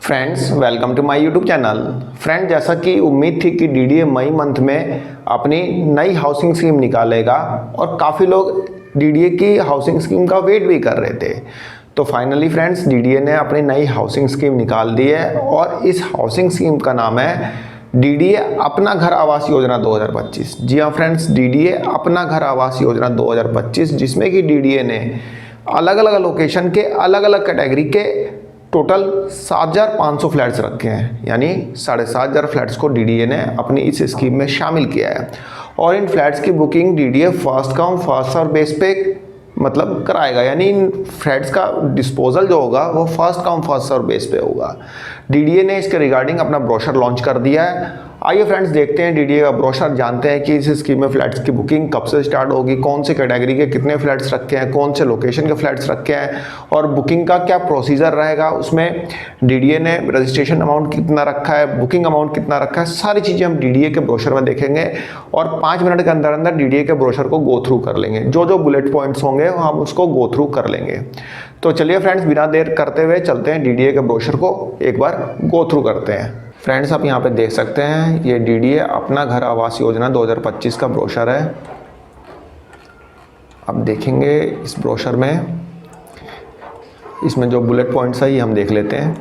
Friends welcome to my YouTube channel. Friend, जैसा कि उम्मीद थी कि डीडीए मई मंथ में अपनी नई हाउसिंग स्कीम निकालेगा और काफ़ी लोग डीडीए की हाउसिंग स्कीम का वेट भी कर रहे थे। तो फाइनली फ्रेंड्स, डीडीए ने अपनी नई हाउसिंग स्कीम निकाल दी है और इस हाउसिंग स्कीम का नाम है डीडीए अपना घर आवास योजना 2025। जी हाँ फ्रेंड्स, डीडीए अपना घर आवास योजना 2025, जिसमें कि डीडीए ने अलग अलग लोकेशन के अलग अलग कैटेगरी के टोटल 7,500 फ्लैट्स रखे हैं, यानी 7,500 फ्लैट्स को डीडीए ने अपनी इस स्कीम में शामिल किया है। और इन फ्लैट्स की booking DDA first come first serve base पे मतलब कराएगा, यानी इन फ्लैट्स का डिस्पोजल जो होगा वो first come first serve base पे होगा। डीडीए ने इसके रिगार्डिंग अपना ब्रोशर लॉन्च कर दिया है। आइए फ्रेंड्स, देखते हैं डीडीए का ब्रोशर, जानते हैं कि इस स्कीम में फ्लैट्स की बुकिंग कब से स्टार्ट होगी, कौन से कैटेगरी के कितने फ्लैट्स रखे हैं, कौन से लोकेशन के फ्लैट्स रखे हैं और बुकिंग का क्या प्रोसीजर रहेगा, उसमें डीडीए ने रजिस्ट्रेशन अमाउंट कितना रखा है, बुकिंग अमाउंट कितना रखा है, सारी चीज़ें हम डीडीए के ब्रोशर में देखेंगे और 5 मिनट के अंदर अंदर डीडीए के ब्रोशर को गो थ्रू कर लेंगे। जो जो बुलेट पॉइंट्स होंगे हम उसको गो थ्रू कर लेंगे। तो चलिए फ्रेंड्स, बिना देर करते हुए चलते हैं डीडीए के ब्रोशर को एक बार गो थ्रू करते हैं। फ्रेंड्स, आप यहाँ पे देख सकते हैं ये डीडीए अपना घर आवास योजना 2025 का ब्रोशर है। आप देखेंगे इस ब्रोशर में, इसमें जो बुलेट पॉइंट्स है ये हम देख लेते हैं।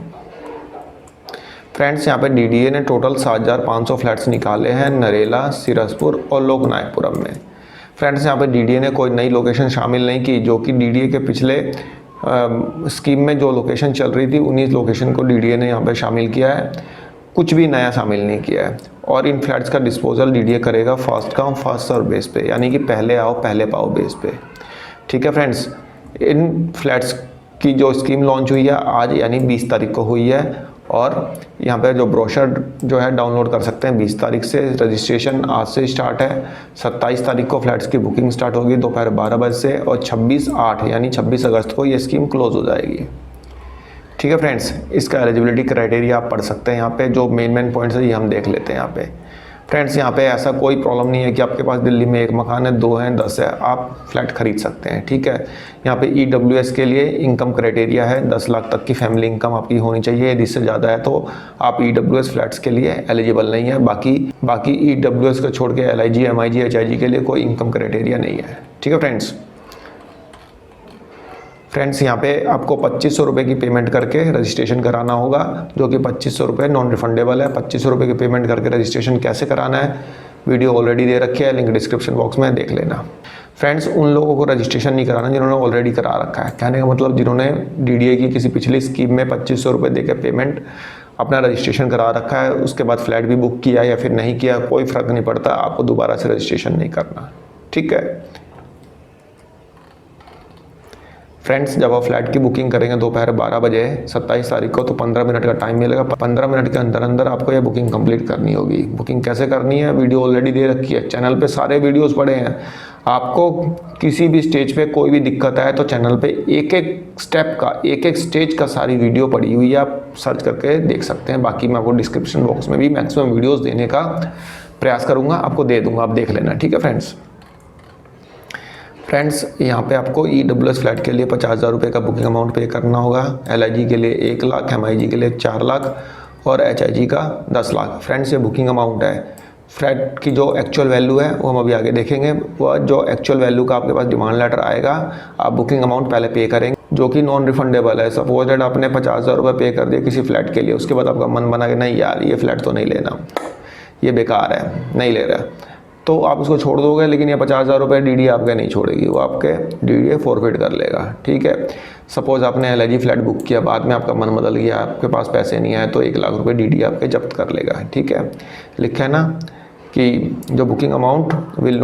फ्रेंड्स, यहाँ पे डीडीए ने टोटल 7,500 फ्लैट्स निकाले हैं नरेला, सिरसपुर और लोकनायकपुरम में। फ्रेंड्स, यहाँ पे डीडीए ने कोई नई लोकेशन शामिल नहीं की, जो कि डीडीए के पिछले स्कीम में जो लोकेशन चल रही थी उन्हीं लोकेशन को डीडीए ने यहाँ पे शामिल किया है, कुछ भी नया शामिल नहीं किया है। और इन फ्लैट्स का डिस्पोजल डीडीए करेगा first come first serve base पे, यानी कि पहले आओ पहले पाओ बेस पे। ठीक है फ्रेंड्स, इन फ्लैट्स की जो स्कीम लॉन्च हुई है आज, यानी 20 तारीख को हुई है और यहाँ पे जो ब्रोशर जो है डाउनलोड कर सकते हैं 20 तारीख से। रजिस्ट्रेशन आज से स्टार्ट है। 27 तारीख को फ्लैट्स की बुकिंग स्टार्ट होगी दोपहर 12 बजे से और 26/8 यानी 26 अगस्त को ये स्कीम क्लोज हो जाएगी। ठीक है फ्रेंड्स, इसका एलिजिबिलिटी क्राइटेरिया आप पढ़ सकते हैं। यहाँ पे जो मेन पॉइंट्स है ये हम देख लेते हैं। यहाँ पे फ्रेंड्स, यहाँ पे ऐसा कोई प्रॉब्लम नहीं है कि आपके पास दिल्ली में 1 मकान है, 2 हैं, 10 है, आप फ्लैट खरीद सकते हैं। ठीक है, यहाँ पे ईडब्ल्यूएस के लिए इनकम क्राइटेरिया है 10 लाख तक की फैमिली इनकम आपकी होनी चाहिए। यदि इससे ज़्यादा है तो आप ईडब्ल्यूएस फ्लैट्स के लिए एलिजिबल नहीं है। बाकी ईडब्ल्यूएस को छोड़ के LIG, MIG, HIG के लिए कोई इनकम क्राइटेरिया नहीं है। ठीक है फ्रेंड्स, यहाँ पे आपको 2500 रुपये की पेमेंट करके रजिस्ट्रेशन कराना होगा, जो कि 2500 रुपये नॉन रिफंडेबल है। 2500 रुपये की पेमेंट करके रजिस्ट्रेशन कैसे कराना है वीडियो ऑलरेडी दे रखी है, लिंक डिस्क्रिप्शन बॉक्स में देख लेना। फ्रेंड्स, उन लोगों को रजिस्ट्रेशन नहीं कराना जिन्होंने ऑलरेडी करा रखा है। कहने का मतलब जिन्होंने डीडीए की किसी पिछली स्कीम में 2500 रुपये दे के पेमेंट अपना रजिस्ट्रेशन करा रखा है, उसके बाद फ्लैट भी बुक किया या फिर नहीं किया, कोई फ़र्क नहीं पड़ता, आपको दोबारा से रजिस्ट्रेशन नहीं करना। ठीक है फ्रेंड्स, जब आप फ्लैट की बुकिंग करेंगे दोपहर 12 बजे 27 तारीख को, तो 15 मिनट का टाइम मिलेगा। 15 मिनट के अंदर अंदर आपको यह बुकिंग कंप्लीट करनी होगी। बुकिंग कैसे करनी है वीडियो ऑलरेडी दे रखी है, चैनल पे सारे वीडियोस पड़े हैं। आपको किसी भी स्टेज पे कोई भी दिक्कत आए तो चैनल पे एक एक स्टेप का, एक एक स्टेज का सारी वीडियो पड़ी हुई है, आप सर्च करके देख सकते हैं। बाकी मैं आपको डिस्क्रिप्शन बॉक्स में भी मैक्सिमम वीडियोज़ देने का प्रयास करूँगा, आपको दे दूँगा, आप देख लेना। ठीक है फ्रेंड्स, यहाँ पे आपको ईडब्ल्यूएस फ्लैट के लिए 50,000 रुपये का बुकिंग अमाउंट पे करना होगा। LIG के लिए 1 लाख, MIG के लिए 4 लाख और HIG का 10 लाख। फ्रेंड्स, ये बुकिंग अमाउंट है। फ्लैट की जो एक्चुअल वैल्यू है वो हम अभी आगे देखेंगे। वह जो एक्चुअल वैल्यू का आपके पास डिमांड लेटर आएगा, आप बुकिंग अमाउंट पहले पे करेंगे, जो कि नॉन रिफंडेबल है। सपोज दैट आपने 50,000 रुपये पे कर दिए किसी फ्लैट के लिए, उसके बाद आपका मन बना कि नहीं यार ये फ्लैट तो नहीं लेना, ये बेकार है, नहीं ले रहा, तो आप उसको छोड़ दोगे। लेकिन ये 50,000 रुपये डीडीए आपके नहीं छोड़ेगी, वो आपके डीडीए फॉरफिट कर लेगा। ठीक है, सपोज आपने LIG फ्लैट बुक किया, बाद में आपका मन बदल गया, आपके पास पैसे नहीं आए, तो 1 लाख रुपये डीडीए आपके जब्त कर लेगा। ठीक है, लिखा है ना कि जो booking amount will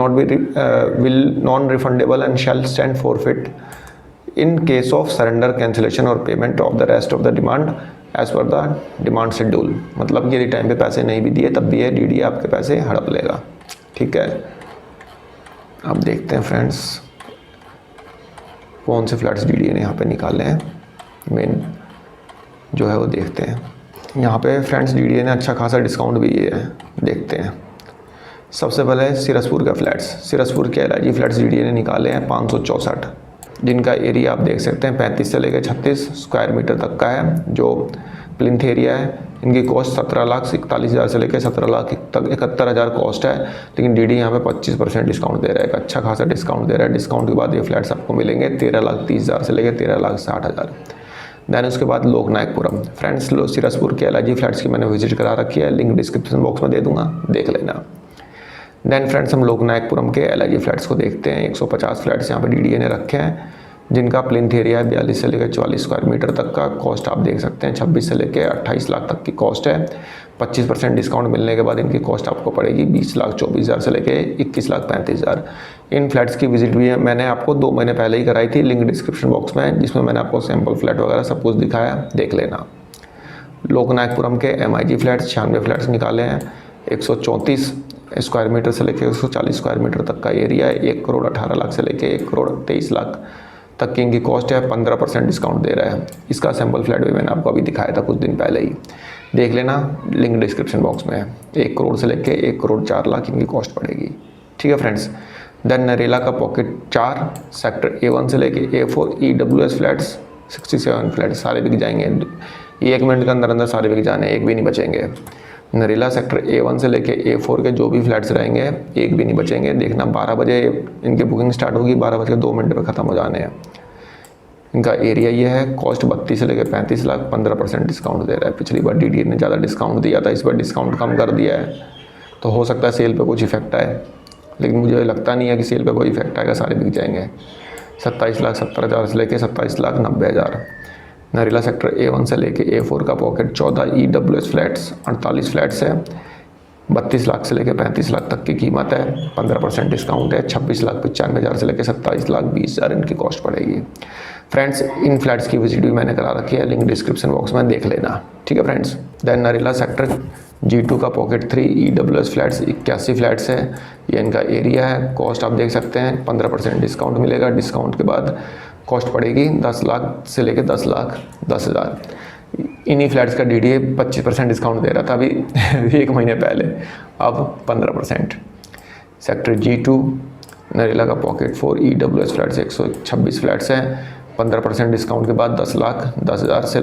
non refundable and shall stand forfeit in case of surrender, cancellation और payment of the rest of the demand as per the demand schedule. मतलब यदि टाइम पे पैसे नहीं भी दिए तब भी ये डीडीए आपके पैसे हड़प लेगा। ठीक है, अब देखते हैं फ्रेंड्स कौन से फ्लैट्स डीडीए ने यहाँ पे निकाले हैं, मेन जो है वो देखते हैं। यहाँ पे फ्रेंड्स डीडीए ने अच्छा खासा डिस्काउंट भी दिया है, देखते हैं। सबसे पहले सिरसपुर का फ्लैट्स, सिरसपुर के LIG फ्लैट्स डीडीए ने निकाले हैं 564, जिनका एरिया आप देख सकते हैं 35 से लेकर 36 स्क्वायर मीटर तक का है, जो प्लिंथ एरिया है। इनकी कॉस्ट 17,41,000 से लेकर 17,71,000 कॉस्ट है, लेकिन डीडी यहाँ पे 25% डिस्काउंट दे रहा है, एक अच्छा खासा डिस्काउंट दे रहा है। डिस्काउंट के बाद ये फ्लैट्स आपको मिलेंगे 13,30,000 से लेकर 13,60,000। दैन उसके बाद लोकनायकपुरम। फ्रेंड्स सिरसपुर के LIG फ्लैट्स की मैंने विजिट करा रखी है, लिंक डिस्क्रिप्शन बॉक्स में दे दूंगा, देख लेना। दैन फ्रेंड्स हम लोकनायकपुरम के LIG फ्लैट्स को देखते हैं। 150 फ्लैट्स यहाँ पर DDA ने रखे हैं, जिनका प्लिंथ एरिया है 42 से लेकर 44 स्क्वायर मीटर तक का। कॉस्ट आप देख सकते हैं 26 से लेकर 28 लाख तक की कॉस्ट है। 25% डिस्काउंट मिलने के बाद इनकी कॉस्ट आपको पड़ेगी 20,24,000 से लेकर 21,35,000। इन फ्लैट्स की विजिट भी मैंने आपको 2 महीने पहले ही कराई थी, लिंक डिस्क्रिप्शन बॉक्स में, जिसमें मैंने आपको सैम्पल फ्लैट वगैरह सब कुछ दिखाया, देख लेना। लोकनायकपुरम के MIG फ्लैट्स 96 फ्लैट्स निकाले हैं। 134 स्क्वायर मीटर से लेकर 140 स्क्वायर मीटर तक का एरिया है। 1,18,00,000 से लेकर 1,23,00,000 तक की इनकी कॉस्ट है। 15% डिस्काउंट दे रहा है। इसका सैम्पल फ्लैट भी मैंने आपको अभी दिखाया था कुछ दिन पहले ही, देख लेना, लिंक डिस्क्रिप्शन बॉक्स में है। 1 करोड़ से लेकर 1,04,00,000 इनकी कॉस्ट पड़ेगी। ठीक है फ्रेंड्स। देन नरेला का पॉकेट 4 सेक्टर A1 से लेकर A4 EWS फ्लैट्स 67 फ्लैट्स सारे बिक जाएंगे। 1 मिनट के अंदर अंदर सारे बिक जाने, एक भी नहीं बचेंगे। नरेला सेक्टर A1 से लेके A4 के जो भी फ्लैट्स रहेंगे एक भी नहीं बचेंगे। देखना 12 बजे इनकी बुकिंग स्टार्ट होगी, 12:02 पे ख़त्म हो जाने हैं। इनका एरिया ये है। कॉस्ट 32 से लेकर 35 लाख, 15% डिस्काउंट दे रहा है। पिछली बार DDA ने ज़्यादा डिस्काउंट दिया था, इस बार डिस्काउंट कम कर दिया है, तो हो सकता है सेल पे कुछ इफेक्ट आए, लेकिन मुझे लगता नहीं है कि सेल पे कोई इफेक्ट आएगा, सारे बिक जाएंगे। 27,70,000 से लेकर 27,90,000। नरेला सेक्टर A1 से लेके A4 का पॉकेट 14 EWS फ्लैट्स 48 फ्लैट्स है। 32 लाख से लेकर 35 लाख तक की कीमत है। 15% डिस्काउंट है। 26,95,000 से लेकर 27,20,000 इनकी कॉस्ट पड़ेगी। फ्रेंड्स इन फ्लैट्स की विजिट भी मैंने करा रखी है, लिंक डिस्क्रिप्शन बॉक्स में देख लेना। ठीक है friends. Then Narela sector G2 का पॉकेट 3 EWS फ्लैट्स 81 फ्लैट्स है। ये इनका एरिया है। कॉस्ट आप देख सकते हैं 15% डिस्काउंट मिलेगा। डिस्काउंट के बाद कॉस्ट पड़ेगी 10 लाख से लेकर 10,10,000। इन्हीं फ्लैट्स का DDA 25% डिस्काउंट दे रहा था अभी 1 महीने पहले, अब 15%। सेक्टर G2 नरेला का पॉकेट 4 EWS फ्लैट्स 126 फ्लैट्स हैं। 15% डिस्काउंट के बाद 10,10,000 से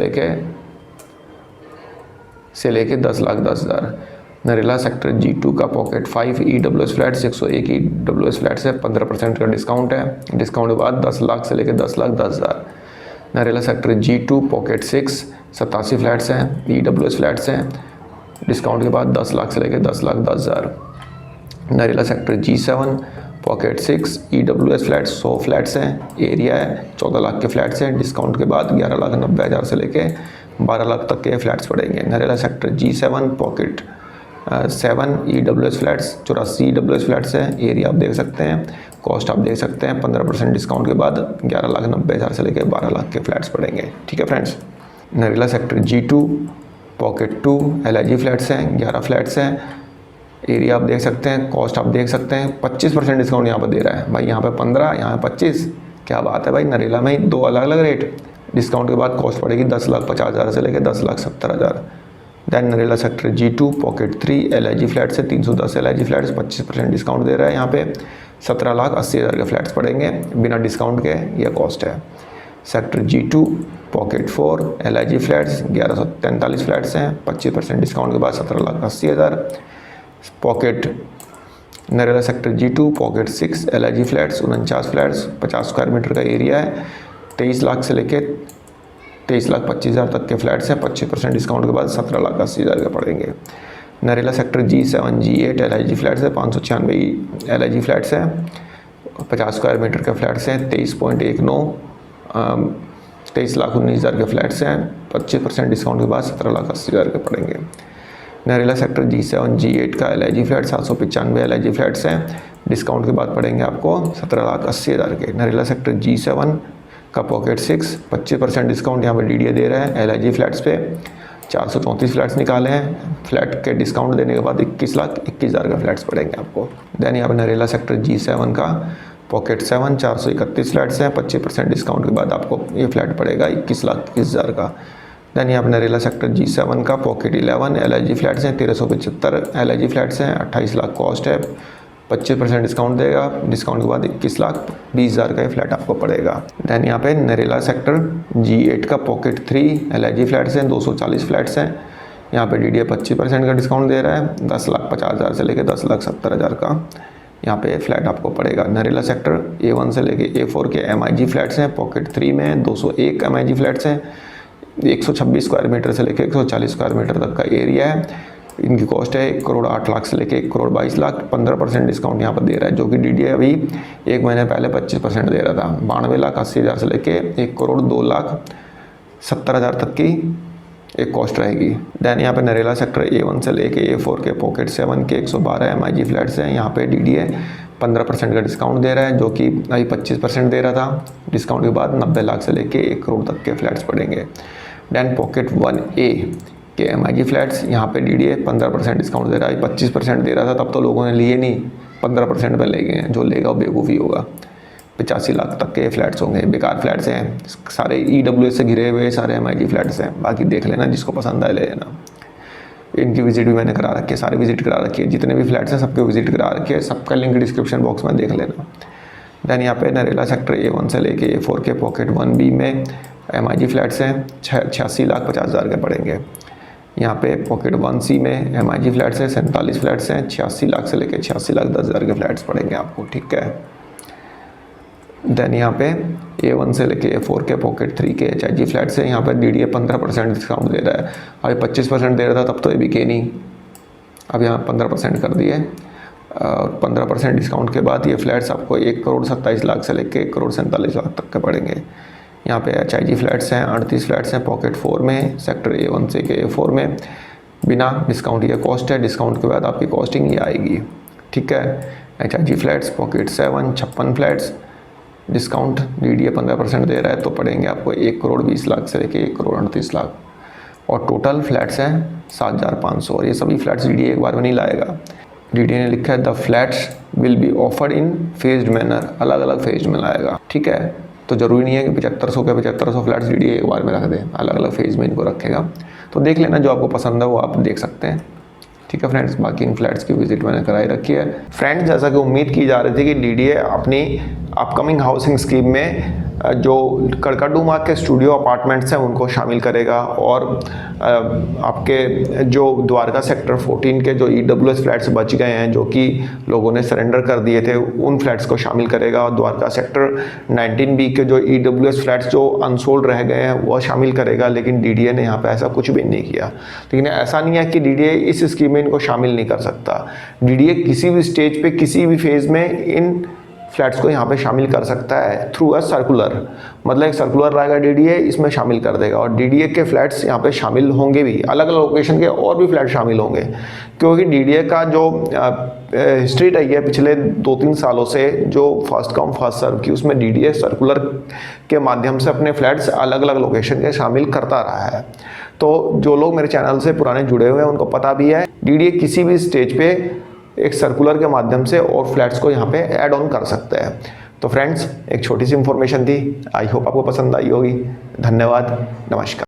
लेके 10,10,000। नरेला सेक्टर G2 का pocket 5 EWS flats 101 EWS flats है। 15% का डिस्काउंट है। डिस्काउंट के बाद 10 लाख से लेकर 10,10,000। Narela sector G2 pocket 6 87 flats हैं, EWS फ्लैट्स हैं। डिस्काउंट के बाद 10 लाख से लेकर 10,10,000। Narela sector G7 pocket 6 EWS flats 100 flats हैं। एरिया है 14 लाख के फ्लैट्स हैं। डिस्काउंट के बाद 11,90,000 से लेकर 12 लाख तक के फ्लैट्स पड़ेंगे। Narela sector G7 pocket 7 EWS flats 84 EWS flats है। एरिया आप देख सकते हैं, कॉस्ट आप देख सकते हैं। 15% डिस्काउंट के बाद 11,90,000 से लेकर 12 लाख के फ्लैट्स पड़ेंगे। ठीक है friends. Narela sector G2 pocket 2 LIG flats हैं 11 फ्लैट्स हैं। एरिया आप देख सकते हैं, कॉस्ट आप देख सकते हैं। 25% डिस्काउंट यहाँ पर दे रहा है भाई, यहाँ पे 15, यहाँ 25, क्या बात है भाई। नरेला में ही 2 अलग अलग रेट। डिस्काउंट के बाद कॉस्ट पड़ेगी 10,50,000 से लेकर 10,70,000। Then Narela sector G2 pocket 3 LIG flats है 310 LIG फ्लैट्स 25% डिस्काउंट दे रहा है। यहाँ पे 17,80,000 के फ्लैट्स पड़ेंगे बिना डिस्काउंट के, यह कॉस्ट है। Sector G2 pocket 4 LIG flats 1143 flats हैं। 25% डिस्काउंट के बाद 17,80,000। Pocket Narela sector G2 pocket 6 LIG flats 49 flats 50 square metre का एरिया है। 23 लाख से लेके 23,25,000 तक के फ्लैट्स हैं। 25% डिस्काउंट के बाद 17,80,000 के पड़ेंगे। Narela sector G7 G8 LIG flats है 596 LIG फ्लैट्स हैं। 50 स्क्वायर मीटर के फ्लैट्स हैं। 23,19,000 के फ्लैट्स हैं। 25% डिस्काउंट के बाद 17,80,000 के पड़ेंगे। नरेला सेक्टर G7 G8 का LIG फ्लैट 795 LIG फ्लैट्स हैं। डिस्काउंट के बाद पड़ेंगे आपको 17,80,000 के। नरेला सेक्टर G7 का पॉकेट 6 25% डिस्काउंट यहाँ पर DDA दे रहा है LIG फ्लैट्स पे। 434 फ्लैट्स निकाले हैं। फ्लैट के डिस्काउंट देने के बाद 21,21,000 का फ्लैट्स पड़ेंगे आपको। देन यहाँ पर नरेला सेक्टर G7 का पॉकेट 7 431 फ्लैट्स हैं। 25% डिस्काउंट के बाद आपको ये फ्लैट पड़ेगा 21,21,000 का। देन यहाँ पर नरेला सेक्टर G7 का पॉकेट 11 LIG फ्लैट्स हैं 1375 LIG फ्लैट्स हैं। 28 लाख कॉस्ट है। 25% डिस्काउंट देगा। डिस्काउंट के बाद 21,20,000 का ये फ्लैट आपको पड़ेगा। दैन यहाँ पे नरेला सेक्टर G8 का पॉकेट 3 LIG फ्लैट्स हैं, 240 फ्लैट्स हैं। यहाँ पे DDA 25% का डिस्काउंट दे रहा है, 10,50,000 से लेकर 10,70,000 का यहाँ पे फ्लैट आपको पड़ेगा। नरेला सेक्टर A1 से लेके A4 के MIG फ्लैट्स हैं, पॉकेट 3 में 201 MIG फ्लैट्स हैं, 126 स्क्वायर मीटर से लेके 140 स्क्वायर मीटर तक का एरिया है। इनकी कॉस्ट है 1,08,00,000 से लेके 1,22,00,000। 15% डिस्काउंट यहाँ पर दे रहा है, जो कि DDA अभी एक महीने पहले 25% दे रहा था। 92,80,000 से लेके 1,02,70,000 तक की एक कॉस्ट रहेगी। दैन यहाँ पे नरेला सेक्टर A1 से लेके A4 के पॉकेट 7 के 112 MIG फ्लैट्स हैं। यहाँ पे DDA 15% का डिस्काउंट दे रहा है, जो कि अभी 25% दे रहा था। डिस्काउंट के बाद 90,00,000 से लेके 1 करोड़ तक के फ्लैट्स पड़ेंगे। दैन पॉकेट 1A के MIG फ्लैट्स, यहाँ पे DDA 15% डिस्काउंट दे रहा है। 25% दे रहा था तब तो लोगों ने लिए नहीं, 15% पे ले गए हैं। जो लेगा वो बेवकूफ़ी होगा। 85,00,000 तक के फ्लैट्स होंगे, बेकार फ्लैट्स हैं सारे, EWS से घिरे हुए सारे MIG फ्लैट्स हैं। बाकी देख लेना, जिसको पसंद आए ले लेना। इनकी विजिट भी मैंने करा रखी है, सारी विजिट करा रखी है। जितने भी फ्लैट्स हैं सबके विजिट करा रखी है, सबका लिंक डिस्क्रिप्शन बॉक्स में देख लेना। दैन यहाँ पे नरेला सेक्टर A1 से लेके A4 के पॉकेट 1B में MIG फ्लैट्स हैं, 86,50,000 के पड़ेंगे। यहाँ पे पॉकेट 1C में MIG फ्लैट्स हैं, 47 फ्लैट्स हैं, 86,00,000 से लेके 86,10,000 के फ्लैट्स पड़ेंगे आपको, ठीक है। दैन यहाँ पे A1 से लेके A4 के पॉकेट 3 के HIG फ्लैट्स हैं। यहाँ पर DDA 15% डिस्काउंट दे रहा है। अभी 25% दे रहा था तब तो ये बिके नहीं, अब यहाँ 15% कर दिए। 15% डिस्काउंट के बाद ये फ्लैट्स आपको 1,27,00,000 से लेके 1,47,00,000 तक के पड़ेंगे। यहाँ पे HIG फ्लैट्स हैं, 38 फ्लैट्स हैं पॉकेट 4 में, सेक्टर A1 से के A4 में। बिना डिस्काउंट ये कॉस्ट है, डिस्काउंट के बाद आपकी कॉस्टिंग ये आएगी, ठीक है। HIG flats pocket 7 56 flats, discount DDA 15% दे रहा है तो पड़ेंगे आपको 1,20,00,000 से लेके 1,38,00,000। और टोटल फ्लैट्स हैं 7,500। और ये सभी फ्लैट्स DDA एक बार में नहीं लाएगा। DDA ने लिखा है the flats will be offered in phased manner, अलग अलग फेज में लाएगा, ठीक है। तो ज़रूरी नहीं है कि 7500 के 7500 फ्लैट्स DDA एक बार में रख दें, अलग अलग फेज में इनको रखेगा। तो देख लेना, जो आपको पसंद है वो आप देख सकते हैं, ठीक है फ्रेंड्स। बाकी इन फ्लैट्स की विजिट मैंने कराई रखी है। फ्रेंड्स, जैसा कि उम्मीद की जा रही थी कि DDA अपनी अपकमिंग हाउसिंग स्कीम में जो कड़कड़डूमा के स्टूडियो अपार्टमेंट्स हैं उनको शामिल करेगा, और आपके जो द्वारका सेक्टर 14 के जो EWS फ्लैट्स बच गए हैं, जो कि लोगों ने सरेंडर कर दिए थे, उन फ्लैट्स को शामिल करेगा। और द्वारका सेक्टर 19B के जो EWS फ्लैट्स जो अनसोल्ड रह गए हैं वो शामिल करेगा। लेकिन DDA ने यहाँ पे ऐसा कुछ भी नहीं किया। लेकिन ऐसा नहीं है कि DDA इस स्कीम में इनको शामिल नहीं कर सकता। DDA किसी भी स्टेज पे किसी भी फेज़ में इन फ्लैट्स को यहाँ पे शामिल कर सकता है थ्रू अ सर्कुलर। मतलब एक सर्कुलर रहेगा DDA, इसमें शामिल कर देगा। और DDA के फ्लैट्स यहाँ पे शामिल होंगे भी, अलग अलग लोकेशन के और भी फ्लैट शामिल होंगे, क्योंकि DDA का जो हिस्ट्री रही है पिछले 2-3 सालों से, जो फर्स्ट कम फर्स्ट सर्व की, उसमें DDA सर्कुलर के माध्यम से अपने फ्लैट्स अलग अलग लोकेशन के शामिल करता रहा है। तो जो लोग मेरे चैनल से पुराने जुड़े हुए हैं उनको पता भी है, DDA किसी भी स्टेज पे एक सर्कुलर के माध्यम से और फ्लैट्स को यहाँ पे ऐड ऑन कर सकते हैं। तो फ्रेंड्स, एक छोटी सी इन्फॉर्मेशन थी, आई होप आपको पसंद आई होगी। धन्यवाद, नमस्कार।